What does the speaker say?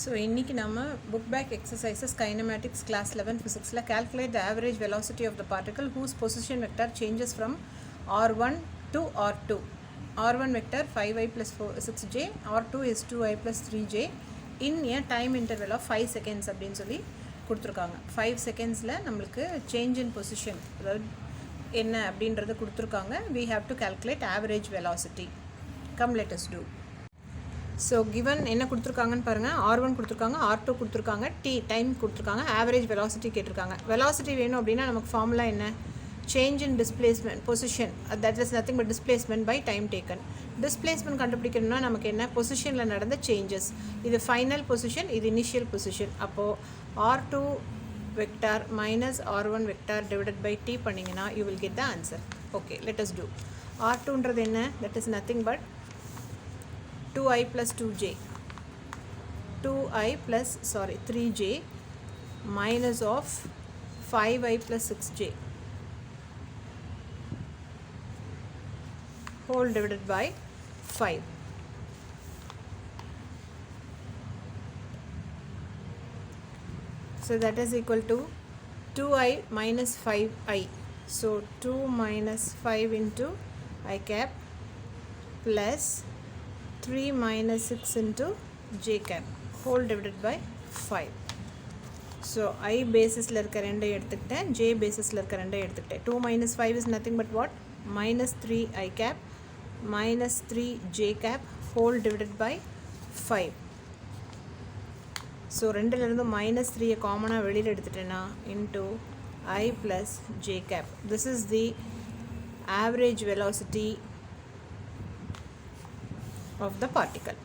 So, இன்னைக்கு நம்ம book back exercises kinematics class 11 physics la calculate the average velocity of the particle whose position vector changes from r1 to r2. r1 vector 5i plus 6j, r2 is 2i plus 3j in a time interval of 5 seconds அப்படின்னு சொல்லி கொடுத்துருக்காங்க. 5 secondsல நம்மளுக்கு change in position என்ன அப்படின்றது கொடுத்துருக்காங்க. We have to calculate average velocity. Come let us do. So given என்ன கொடுத்துருக்காங்கன்னு பாருங்கள். r1 கொடுத்துருக்காங்க, r2 கொடுத்துருக்காங்க, டைம் கொடுத்துருக்காங்க, ஆவரேஜ் வெலாசிட்டி கேட்டிருக்காங்க. வெலாசிட்டி வேணும் அப்படின்னா நமக்கு ஃபார்முலா என்ன? Change in displacement position, that is nothing but displacement by time taken. Displacement கண்டுபிடிக்கணும்னா நமக்கு என்ன? பொசிஷனில் நடந்த சேஞ்சஸ். இது ஃபைனல் பொசிஷன், இது இனிஷியல் பொசிஷன். அப்போது r2 vector minus r1 vector divided by t பண்ணிங்கன்னா you will get the answer. Okay, let us do. r2ன்றது என்ன? That is nothing but 2i plus 2j, 3j minus of 5i plus 6j whole divided by 5. So that is equal to 2i minus 5i. So 2 minus 5 into I cap plus 3 minus 6 into j cap whole divided by 5. So I basis la irukka rendu eduthukten, j basis la irukka rendu eduthukten. 2 minus 5 is nothing but what? Minus 3 I cap minus 3 j cap whole divided by 5. So ரெண்டுல இருந்து minus 3 காமனா வெளியில எடுத்துட்டேனா into I plus j cap. This is the average velocity of the particle.